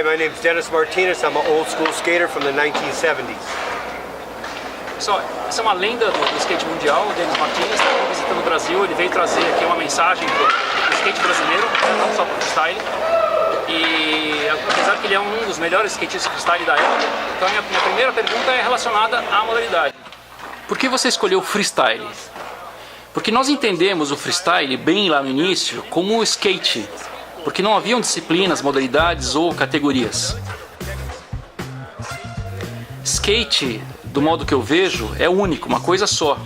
Hi, my name is Dennis Martinez. I'm an old school skater from the 1970s. Pessoal, essa é uma lenda do skate mundial, o Dennis Martinez, está visitando o Brasil. Ele veio trazer aqui uma mensagem do skate brasileiro, não só para o freestyle. E apesar que ele é um dos melhores skatistas freestyle da época, então a minha primeira pergunta é relacionada à modalidade. Por que você escolheu o freestyle? Porque nós entendemos o freestyle bem lá no início como o skate, porque não haviam disciplinas, modalidades ou categorias. Skate, do modo que eu vejo, é único, uma coisa só.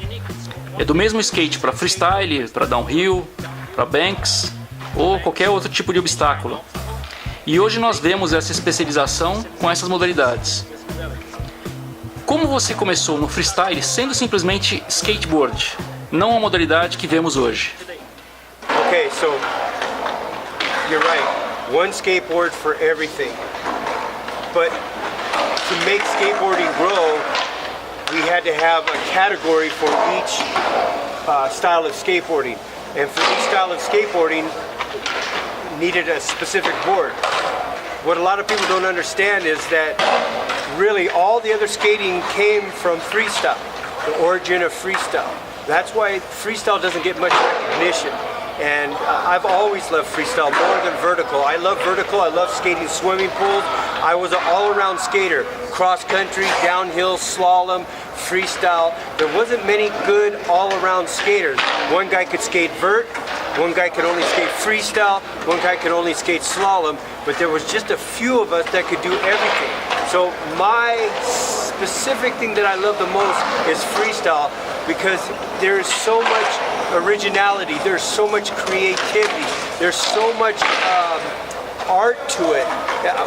É do mesmo skate para freestyle, para downhill, para banks ou qualquer outro tipo de obstáculo. E hoje nós vemos essa especialização com essas modalidades. Como você começou no freestyle sendo simplesmente skateboard, não a modalidade que vemos hoje? Okay, so you're right. One skateboard for everything. But to make skateboarding grow, we had to have a category for each style of skateboarding. And for each style of skateboarding, needed a specific board. What a lot of people don't understand is that really all the other skating came from freestyle, the origin of freestyle. That's why freestyle doesn't get much recognition. And I've always loved freestyle more than vertical. I love vertical, I love skating swimming pools. I was an all-around skater, cross-country, downhill, slalom, freestyle. There wasn't many good all-around skaters. One guy could skate vert, one guy could only skate freestyle, one guy could only skate slalom, but there was just a few of us that could do everything. So my specific thing that I love the most is freestyle because there's so much originality, there's so much creativity, there's so much art to it.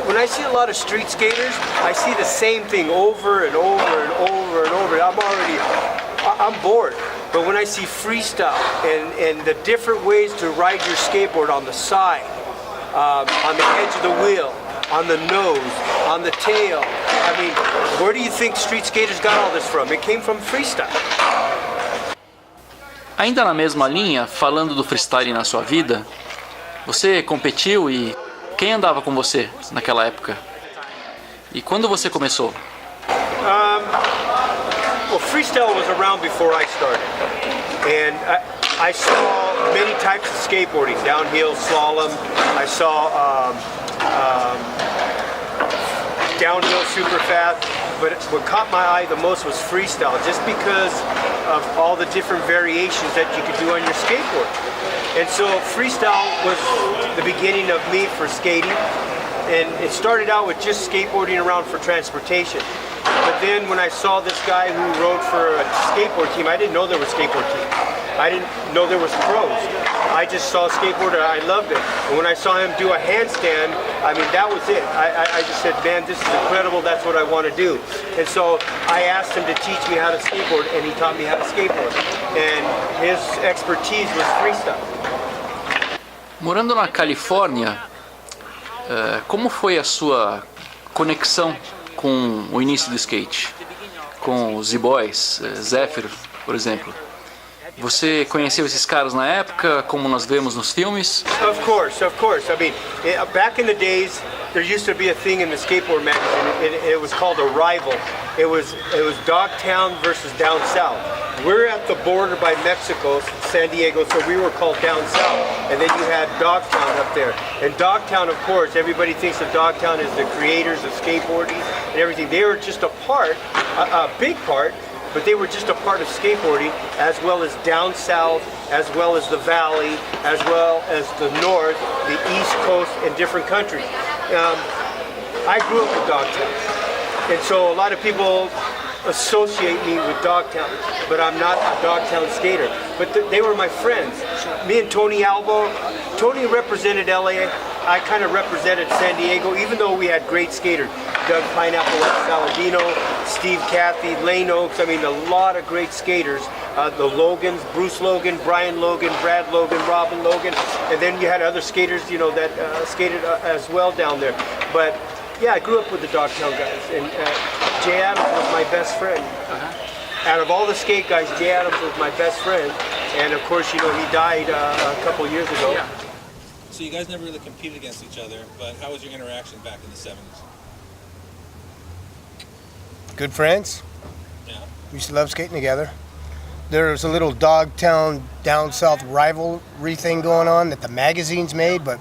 When I see a lot of street skaters, I see the same thing over and over and over and over. I'm bored. But when I see freestyle and the different ways to ride your skateboard on the side, on the edge of the wheel, on the nose, on the tail, I mean, where do you think street skaters got all this from? It came from freestyle. Ainda na mesma linha, falando do freestyle na sua vida, você competiu e quem andava com você naquela época? E quando você começou? Well, freestyle was around before I started, and I saw many types of skateboarding, downhill, slalom. I saw downhill super fast, but what caught my eye the most was freestyle, just because of all the different variations that you could do on your skateboard. And so freestyle was the beginning of me for skating, and it started out with just skateboarding around for transportation. But then when I saw this guy who rode for a skateboard team, I didn't know there was skateboard teams. I didn't know there was pros. I just saw a skateboarder, I loved it. And when I saw him do a handstand, I mean, that was it. I just said, man, this is incredible, that's what I want to do. And so I asked him to teach me how to skateboard, and he taught me how to skateboard. And his expertise was freestyle. Morando na Califórnia, como foi a sua conexão com o início do skate? Com os Z-Boys, Zephyr, por exemplo. Você conheceu esses caras na época, como nós vemos nos filmes? Of course. I mean, back in the days, there used to be a thing in the skateboard magazine. It was called a rival. It was Dogtown versus Down South. We're at the border by Mexico, San Diego, so we were called Down South. And then you had Dogtown up there. And Dogtown, of course, everybody thinks of Dogtown as the creators of skateboarding and everything. They were just a part, a big part, but they were just a part of skateboarding, as well as down south, as well as the valley, as well as the north, the east coast, and different countries. I grew up in Dogtown, and so a lot of people associate me with Dogtown, but I'm not a Dogtown skater. But they were my friends. Me and Tony Albo, Tony represented LA, I kind of represented San Diego, even though we had great skaters. Doug Pineapple Saladino, Steve Cathy, Lane Oaks, I mean a lot of great skaters. The Logans, Bruce Logan, Brian Logan, Brad Logan, Robin Logan, and then you had other skaters, you know, that skated as well down there. But yeah, I grew up with the Dogtown guys, and Jay Adams was my best friend. Out of all the skate guys, Jay Adams was my best friend, and of course, you know, he died a couple years ago. Yeah. So you guys never really competed against each other, but how was your interaction back in the 70s? Good friends. Yeah. We used to love skating together. There was a little Dogtown down south rivalry thing going on that the magazines made, but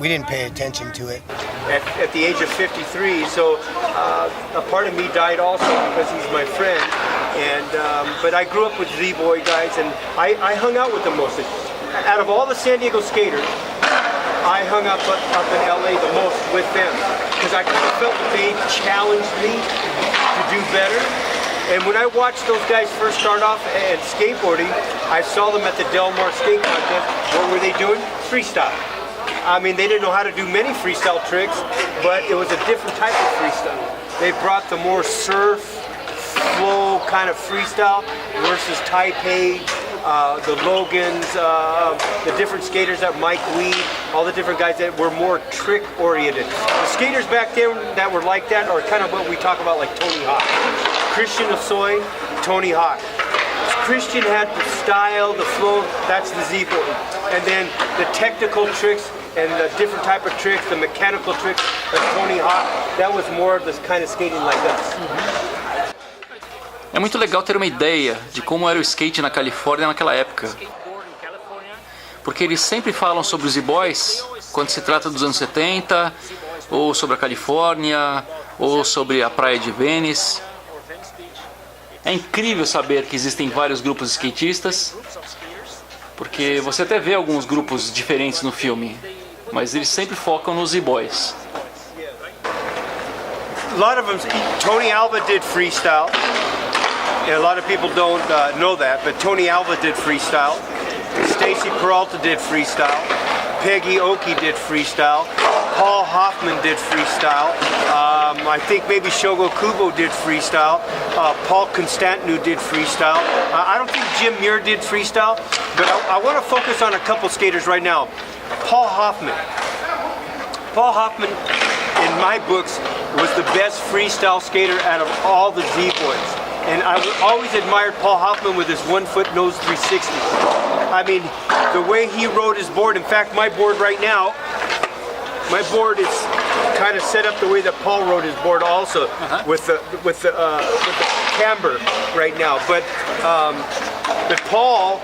we didn't pay attention to it. At the age of 53, so a part of me died also because he's my friend. And but I grew up with Z-Boy guys, and I hung out with them mostly. Out of all the San Diego skaters, I hung up in LA the most with them because I kind of felt that they challenged me to do better. And when I watched those guys first start off at skateboarding, I saw them at the Del Mar Skate Contest. What were they doing? Freestyle. I mean, they didn't know how to do many freestyle tricks, but it was a different type of freestyle. They brought the more surf, flow kind of freestyle versus Taipei, the Logans, the different skaters that Mike Weed, all the different guys that were more trick oriented. The skaters back then that were like that are kind of what we talk about like Tony Hawk. Christian Osoy, Tony Hawk. Christian had the style, the flow, that's the Z-board. And then the technical tricks and the different type of tricks, the mechanical tricks, like Tony Hawk, that was more of this kind of skating like us. É muito legal ter uma ideia de como era o skate na Califórnia naquela época. Porque eles sempre falam sobre os Z-Boys quando se trata dos anos 70, ou sobre a Califórnia, ou sobre a praia de Venice. É incrível saber que existem vários grupos skatistas, porque você até vê alguns grupos diferentes no filme, mas eles sempre focam nos Z-Boys. A lot of them, Tony Alva did freestyle. A lot of people don't know that, but Tony Alva did freestyle. Stacy Peralta did freestyle. Peggy Oki did freestyle. Paul Hoffman did freestyle. I think maybe Shogo Kubo did freestyle. Paul Constantinou did freestyle. I don't think Jim Muir did freestyle, but I want to focus on a couple skaters right now. Paul Hoffman. Paul Hoffman, in my books, was the best freestyle skater out of all the Z-Boys. And I always admired Paul Hoffman with his 1-foot nose 360. I mean, the way he rode his board, in fact, my board right now, my board is kind of set up the way that Paul rode his board also, with the camber right now. But Paul,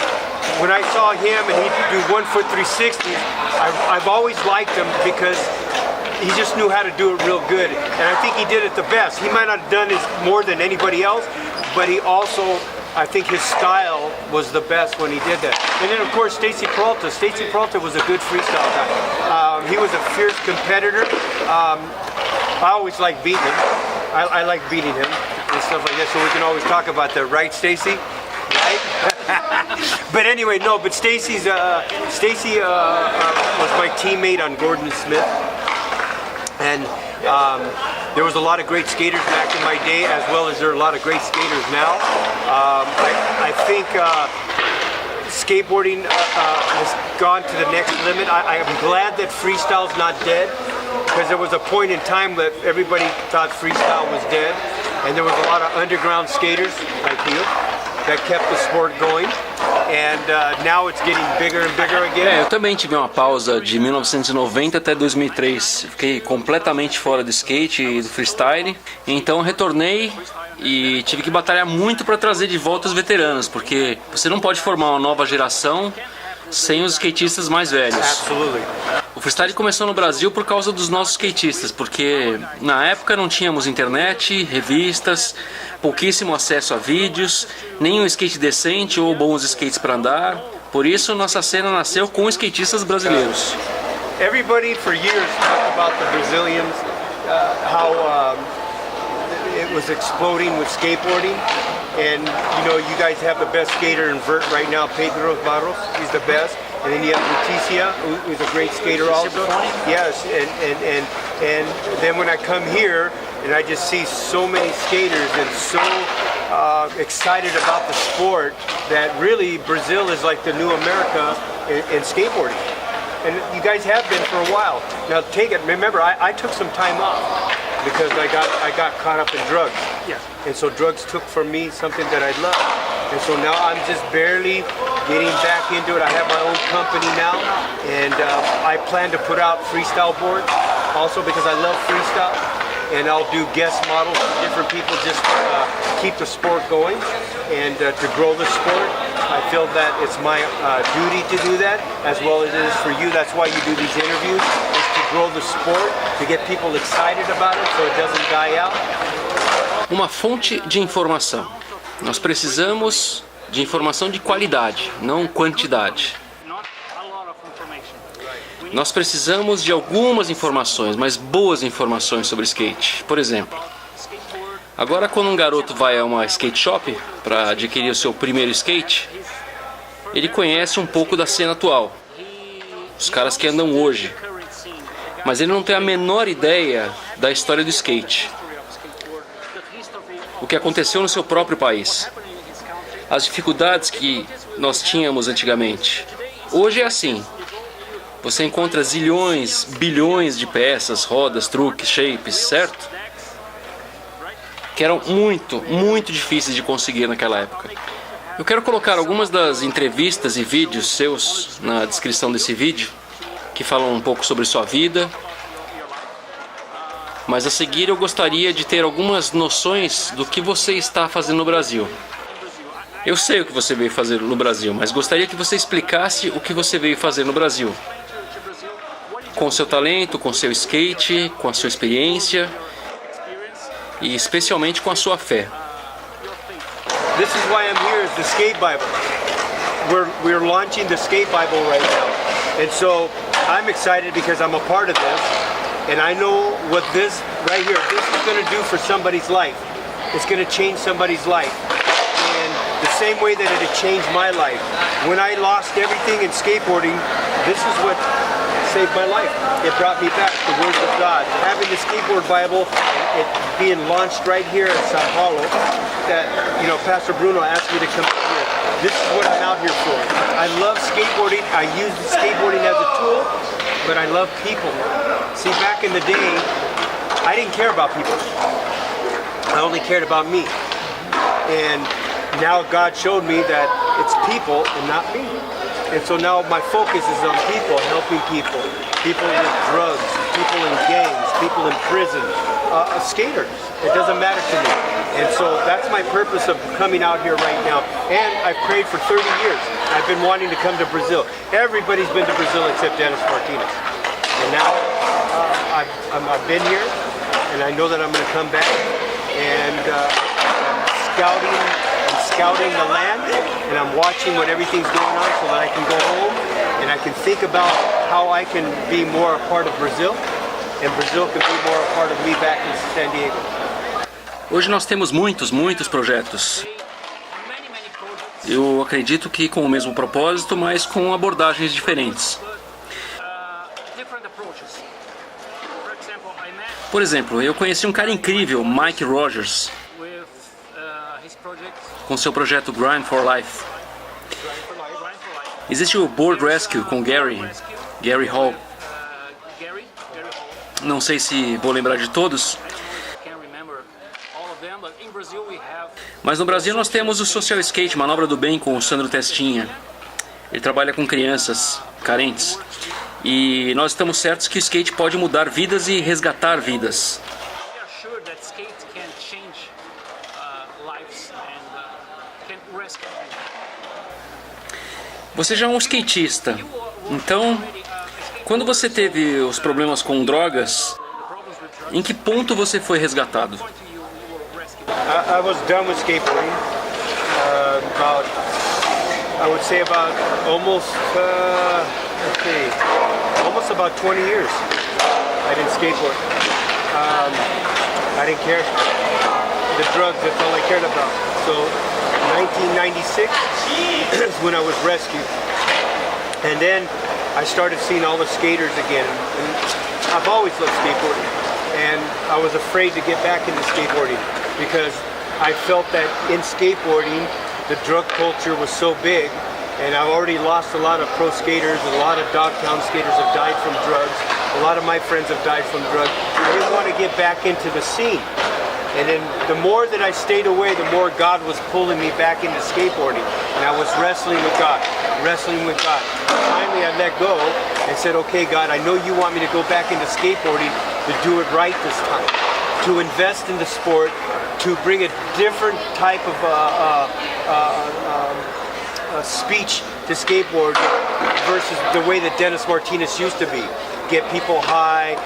when I saw him and he'd do 1-foot 360, I've always liked him because he just knew how to do it real good, and I think he did it the best. He might not have done it more than anybody else, but he also, I think his style was the best when he did that. And then of course Stacy Peralta. Stacy Peralta was a good freestyle guy. He was a fierce competitor. I always liked beating him. I like beating him and stuff like that, so we can always talk about that, right, Stacy? Right? But anyway, no, but Stacy was my teammate on Gordon Smith. And there was a lot of great skaters back in my day, as well as there are a lot of great skaters now. I think skateboarding has gone to the next limit. I am glad that freestyle's not dead, because there was a point in time that everybody thought freestyle was dead, and there was a lot of underground skaters like you that kept the sport going. And now it's getting bigger and bigger again. Eu também tive uma pausa de 1990 até 2003. Fiquei completamente fora do skate e do freestyle. Então retornei e tive que batalhar muito para trazer de volta os veteranos, porque você não pode formar uma nova geração sem os skatistas mais velhos. Absolutely. O freestyle começou no Brasil por causa dos nossos skatistas, porque na época não tínhamos internet, revistas, pouquíssimo acesso a vídeos, nem um skate decente ou bons skates para andar. Por isso nossa cena nasceu com skatistas brasileiros. Everybody for years talked about the Brazilians, how it was exploding with skateboarding. And you know, you guys have the best skater in vert right now, Pedro Barros. He's the best. And then you have Leticia, who's a great skater also. Yes, and then when I come here and I just see so many skaters and so excited about the sport, that really Brazil is like the new America in skateboarding. And you guys have been for a while. Now take it. Remember, I took some time off because I got caught up in drugs. Yeah. And so drugs took from me something that I love. And so now I'm just barely getting back into it. I have my own company now, and I plan to put out freestyle boards also because I love freestyle. And I'll do guest models for different people just to keep the sport going and to grow the sport. I feel that it's my duty to do that as well as it is for you. That's why you do these interviews, is to grow the sport, to get people excited about it so it doesn't die out. Uma fonte de informação. Nós precisamos de informação de qualidade, não quantidade. Nós precisamos de algumas informações, mas boas informações sobre skate. Por exemplo, agora quando um garoto vai a uma skate shop para adquirir o seu primeiro skate, ele conhece um pouco da cena atual, os caras que andam hoje, mas ele não tem a menor ideia da história do skate, o que aconteceu no seu próprio país, as dificuldades que nós tínhamos antigamente. Hoje é assim. Você encontra zilhões, bilhões de peças, rodas, truques, shapes, certo? Que eram muito difíceis de conseguir naquela época. Eu quero colocar algumas das entrevistas e vídeos seus na descrição desse vídeo, que falam um pouco sobre sua vida. Mas a seguir eu gostaria de ter algumas noções do que você está fazendo no Brasil. Eu sei o que você veio fazer no Brasil, mas gostaria que você explicasse o que você veio fazer no Brasil. Com o seu talento, com o seu skate, com a sua experiência e especialmente com a sua fé. This is why I'm here, is the Skate Bible. We're launching the Skate Bible right now. And so I'm excited because I'm a part of this. And I know what this right here, this is going to do for somebody's life. It's going to change somebody's life. And the same way that it had changed my life. When I lost everything in skateboarding, this is what saved my life. It brought me back, the words of God. Having the Skateboard Bible, it being launched right here in Sao Paulo, that, you know, Pastor Bruno asked me to come here. This is what I'm out here for. I love skateboarding. I use skateboarding as a tool, but I love people. See, back in the day, I didn't care about people. I only cared about me. And now God showed me that it's people and not me. And so now my focus is on people, helping people. People with drugs, people in gangs, people in prison, skaters. It doesn't matter to me. And so that's my purpose of coming out here right now. And I've prayed for 30 years. I've been wanting to come to Brazil. Everybody's been to Brazil except Dennis Martinez. And now I've been here, and I know that I'm going to come back. And I'm scouting the land, and I'm watching what everything's going on so that I can go home and I can think about how I can be more a part of Brazil, and Brazil can be more a part of me back in San Diego. Hoje nós temos muitos projetos. Eu acredito que com o mesmo propósito, mas com abordagens diferentes. Por exemplo, eu conheci um cara incrível, Mike Rogers, com seu projeto Grind for Life. Existe o Board Rescue com Gary Hall. Não sei se vou lembrar de todos. Mas no Brasil nós temos o Social Skate, Manobra do Bem, com o Sandro Testinha. Ele trabalha com crianças carentes. E nós estamos certos que o skate pode mudar vidas e resgatar vidas. Você já é um skatista, então, quando você teve os problemas com drogas, em que ponto você foi resgatado? I was done with skateboarding almost about 20 years. I didn't skateboard. I didn't care. The drugs, that's all I cared about. So 1996 is when I was rescued. And then I started seeing all the skaters again. And I've always loved skateboarding. And I was afraid to get back into skateboarding because I felt that in skateboarding, the drug culture was so big. And I've already lost a lot of pro skaters. A lot of Dogtown skaters have died from drugs. A lot of my friends have died from drugs. I didn't want to get back into the scene. And then the more that I stayed away, the more God was pulling me back into skateboarding. And I was wrestling with God. Finally, I let go and said, okay, God, I know you want me to go back into skateboarding to do it right this time, to invest in the sport, to bring a different type of speech to skateboard versus the way that Dennis Martinez used to be. Get people high.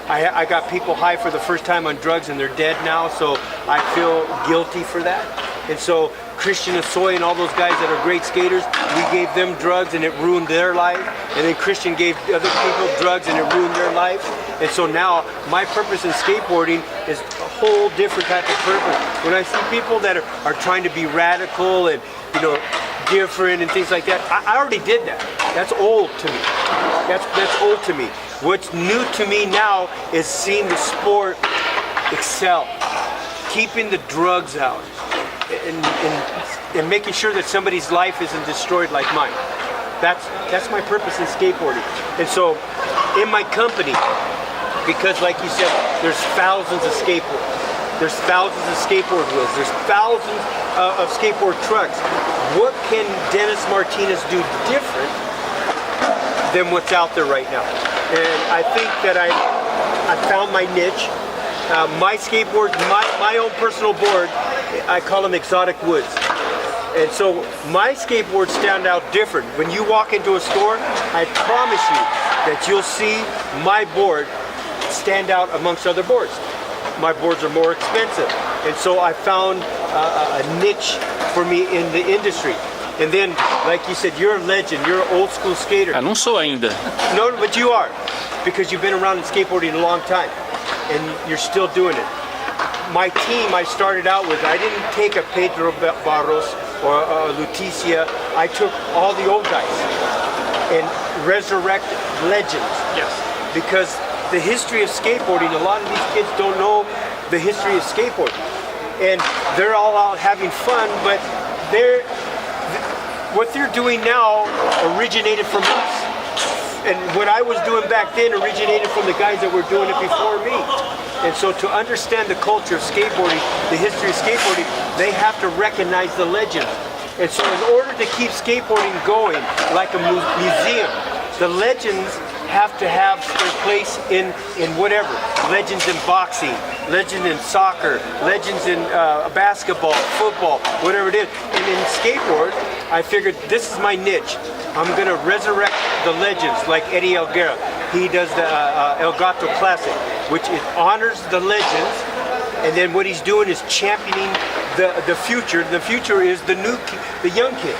I got people high for the first time on drugs and they're dead now, so I feel guilty for that. And so Christian Asoy and all those guys that are great skaters, we gave them drugs and it ruined their life. And then Christian gave other people drugs and it ruined their life. And so now my purpose in skateboarding is a whole different type of purpose. When I see people that are trying to be radical and, you know, different and things like that, I already did that. That's old to me. That's old to me. What's new to me now is seeing the sport excel, keeping the drugs out, and making sure that somebody's life isn't destroyed like mine. That's my purpose in skateboarding. And so in my company, because like you said, there's thousands of skateboards. There's thousands of skateboard wheels. There's thousands of skateboard trucks. What can Dennis Martinez do different than what's out there right now? And I think that I found my niche. My skateboard, my own personal board, I call them exotic woods. And so my skateboards stand out different. When you walk into a store, I promise you that you'll see my board stand out amongst other boards. My boards are more expensive. And so I found a niche for me in the industry. And then, like you said, you're a legend, you're an old school skater. Ah, não sou ainda. No, but you are, because you've been around in skateboarding a long time, and you're still doing it. My team I started out with, I didn't take a Pedro Barros or a Leticia, I took all the old guys and resurrected legends. Yes. Because the history of skateboarding, a lot of these kids don't know the history of skateboarding. And they're all out having fun, but what they're doing now originated from us. And what I was doing back then originated from the guys that were doing it before me. And so to understand the culture of skateboarding, the history of skateboarding, they have to recognize the legends. And so in order to keep skateboarding going like a museum, the legends have to have their place in whatever. Legends in boxing, legends in soccer, legends in basketball, football, whatever it is. And in skateboard, I figured this is my niche. I'm going to resurrect the legends like Eddie Elguera. He does the El Gato Classic, which honors the legends. And then what he's doing is championing the future. The future is the young kids.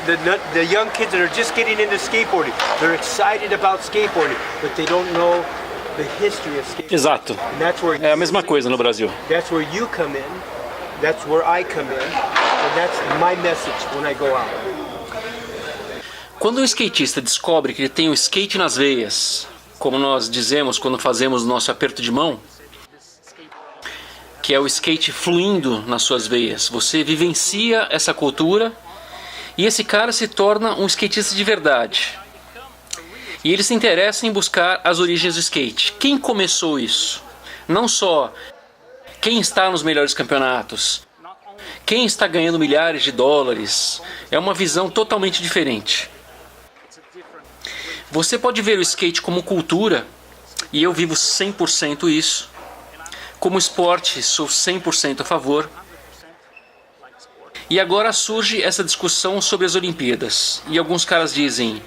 The young kids that are just getting into skateboarding. They're excited about skateboarding, but they don't know the history of skateboarding. Exato. And that's where É a mesma coisa no Brasil. That's where you come in. That's where I come in. And that's my message when I go out. Quando um skatista descobre que ele tem o skate nas veias, como nós dizemos quando fazemos o nosso aperto de mão, que é o skate fluindo nas suas veias, você vivencia essa cultura e esse cara se torna um skatista de verdade. E ele se interessa em buscar as origens do skate. Quem começou isso? Não só quem está nos melhores campeonatos, quem está ganhando milhares de dólares. É uma visão totalmente diferente. Você pode ver o skate como cultura, e eu vivo 100% isso. Como esporte, sou 100% a favor. E agora surge essa discussão sobre as Olimpíadas. E alguns caras dizem: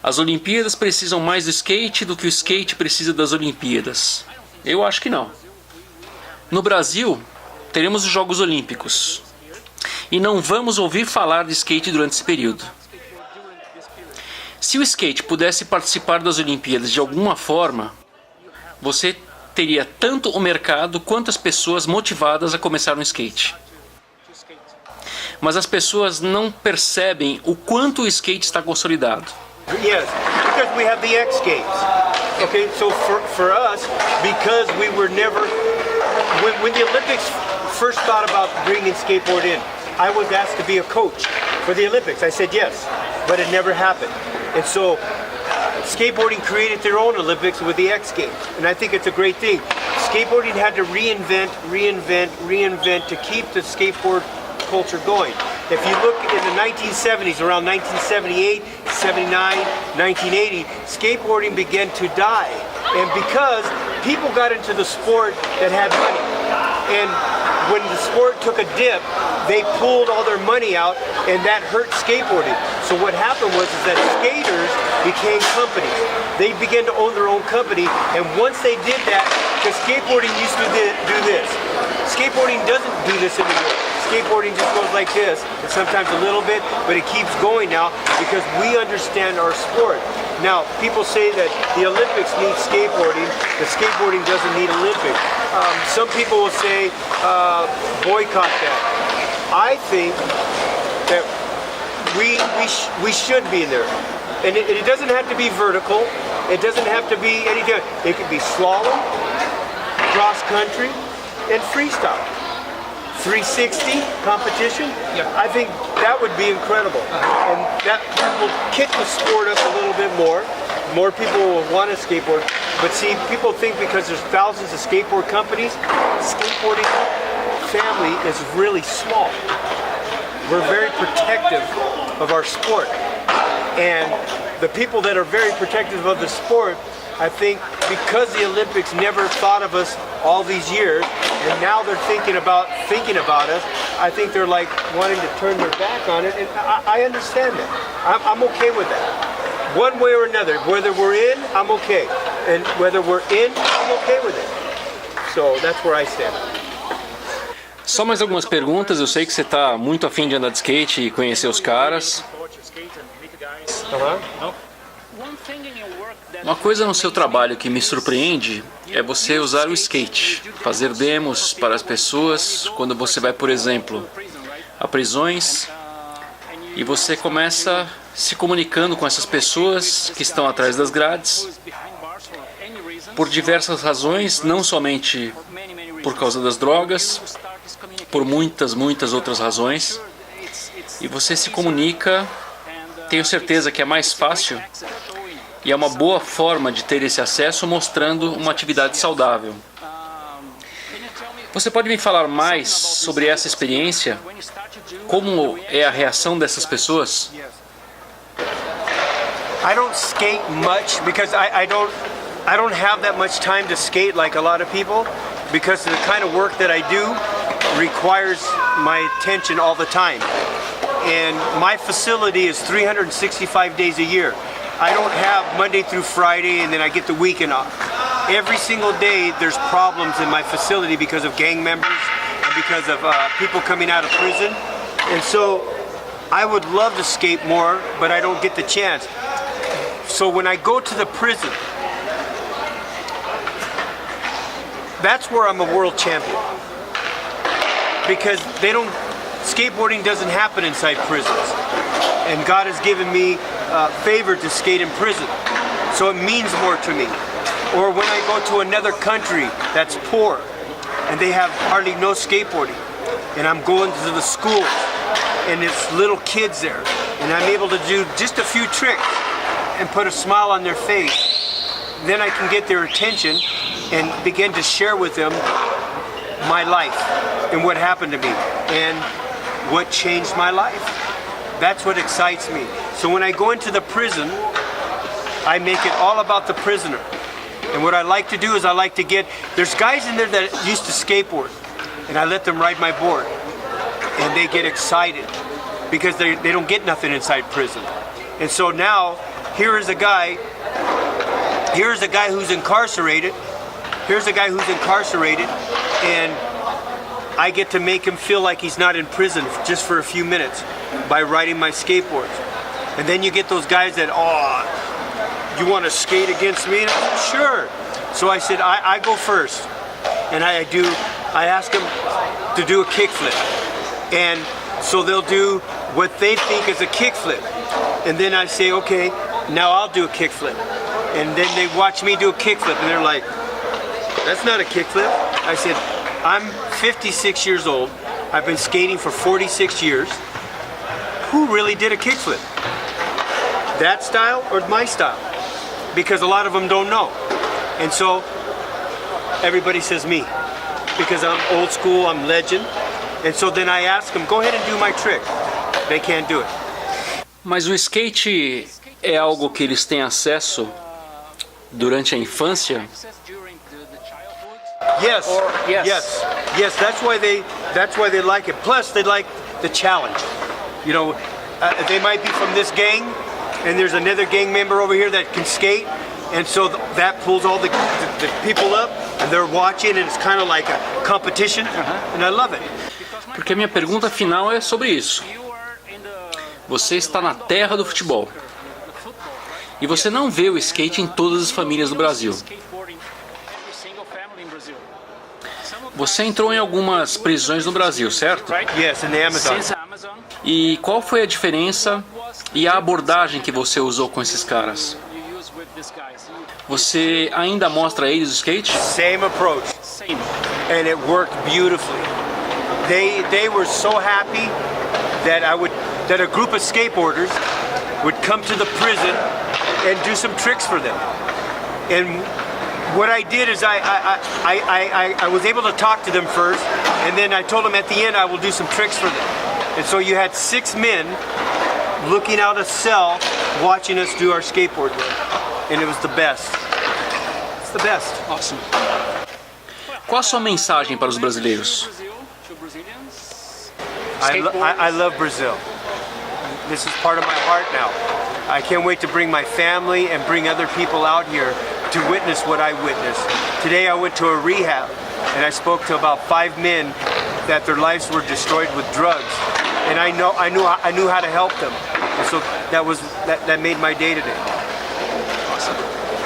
as Olimpíadas precisam mais do skate do que o skate precisa das Olimpíadas. Eu acho que não. No Brasil, teremos os Jogos Olímpicos. E não vamos ouvir falar de skate durante esse período. Se o skate pudesse participar das Olimpíadas de alguma forma, você teria tanto o mercado quanto as pessoas motivadas a começar no skate. Mas as pessoas não percebem o quanto o skate está consolidado. Yes, because we have the X Games. Okay, so for us, because we were never, when the Olympics first thought about bringing skateboard in, I was asked to be a coach for the Olympics. I said yes, but it never happened. And so skateboarding created their own Olympics with the X Games, and I think it's a great thing. Skateboarding had to reinvent to keep the skateboard culture going. If you look in the 1970s, around 1978, 79, 1980, skateboarding began to die. And because people got into the sport that had money. And when the sport took a dip, they pulled all their money out, and that hurt skateboarding. So what happened was is that skaters became companies. They began to own their own company, and once they did that, because skateboarding used to do this. Skateboarding doesn't do this anymore. Skateboarding just goes like this, and sometimes a little bit, but it keeps going now because we understand our sport. Now, people say that the Olympics need skateboarding, the skateboarding doesn't need Olympics. Some people will say, boycott that. I think that we should be in there. And it doesn't have to be vertical, it doesn't have to be anything. It could be slalom, cross country, and freestyle. 360 competition, I think that would be incredible. And that will kick the sport up a little bit more. More people will want to skateboard. But see, people think because there's thousands of skateboard companies, skateboarding family is really small. We're very protective of our sport. And the people that are very protective of the sport, I think because the Olympics never thought of us all these years, and now they're thinking about us, I think they're like wanting to turn their back on it, and I understand that. I'm okay with that. One way or another, whether we're in, I'm okay. And whether we're in, I'm okay with it. So that's where I stand. Só mais algumas perguntas. Eu sei que você está muito afim de andar de skate e conhecer os caras. Uma coisa no seu trabalho que me surpreende é você usar o skate, fazer demos para as pessoas quando você vai, por exemplo, a prisões e você começa se comunicando com essas pessoas que estão atrás das grades por diversas razões, não somente por causa das drogas, por muitas outras razões, e você se comunica. Tenho certeza que é mais fácil e é uma boa forma de ter esse acesso mostrando uma atividade saudável. Você pode me falar mais sobre essa experiência? Como é a reação dessas pessoas? I don't skate much because I don't have that much time to skate like a lot of people, because the kind of work that I do requires my attention all the time. And my facility is 365 days a year. I don't have Monday through Friday and then I get the weekend off. Every single day there's problems in my facility because of gang members and because of people coming out of prison. And so I would love to skate more, but I don't get the chance. So when I go to the prison, that's where I'm a world champion. Because skateboarding doesn't happen inside prisons. And God has given me favor to skate in prison. So it means more to me. Or when I go to another country that's poor and they have hardly no skateboarding, and I'm going to the schools and it's little kids there, and I'm able to do just a few tricks and put a smile on their face, then I can get their attention and begin to share with them my life and what happened to me and what changed my life. That's what excites me. So when I go into the prison, I make it all about the prisoner. And what I like to do is there's guys in there that used to skateboard, and I let them ride my board. And they get excited because they don't get nothing inside prison. And so now, here's a guy who's incarcerated. Here's a guy who's incarcerated, and I get to make him feel like he's not in prison just for a few minutes by riding my skateboards. And then you get those guys that, you want to skate against me? Sure. So I said, I go first. And I ask them to do a kickflip. And so they'll do what they think is a kickflip. And then I say, okay, now I'll do a kickflip. And then they watch me do a kickflip, and they're like, that's not a kickflip. I said, I'm 56 years old. I've been skating for 46 years. Who really did a kickflip? That style or my style? because a lot of them don't know. And so everybody says me because I'm old school, I'm legend. And so then I ask them, go ahead and do my trick. They can't do it. Mas o skate é algo que eles têm acesso durante a infância? Yes, yes. yes. That's why they like it. Plus, they like the challenge. You know, they might be from this gang, and there's another gang member over here that can skate, and so that pulls all the people up, and they're watching, and it's kind of like a competition, and I love it. Porque a minha pergunta final é sobre isso. Você está na terra do futebol. E você não vê o skate em todas as famílias do Brasil. Você entrou em algumas prisões no Brasil, certo? Yes, in the Amazon. E qual foi a diferença e a abordagem que você usou com esses caras? Você ainda mostra a eles o skate? Same approach, and it worked beautifully. They were so happy that a group of skateboarders would come to the prison and do some tricks for them. And what I did is I was able to talk to them first, and then I told them at the end I will do some tricks for them. And so you had 6 men looking out a cell watching us do our skateboard work. And it was the best. It's the best. Awesome. Qual a sua mensagem para os brasileiros? I love Brazil. This is part of my heart now. I can't wait to bring my family and bring other people out here to witness what I witnessed. Today I went to a rehab and I spoke to about 5 men that their lives were destroyed with drugs. And I knew how to help them. And so that made my day today.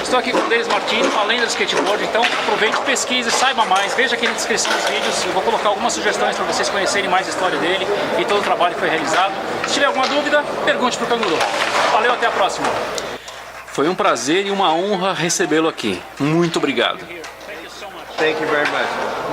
Estou aqui com o Dennis Martinez, uma lenda do skateboard, então aproveite, pesquise, saiba mais, veja aqui na descrição dos vídeos, eu vou colocar algumas sugestões para vocês conhecerem mais a história dele e todo o trabalho que foi realizado. Se tiver alguma dúvida, pergunte para o Canguru. Valeu, até a próxima. Foi um prazer e uma honra recebê-lo aqui. Muito obrigado. Thank you very much.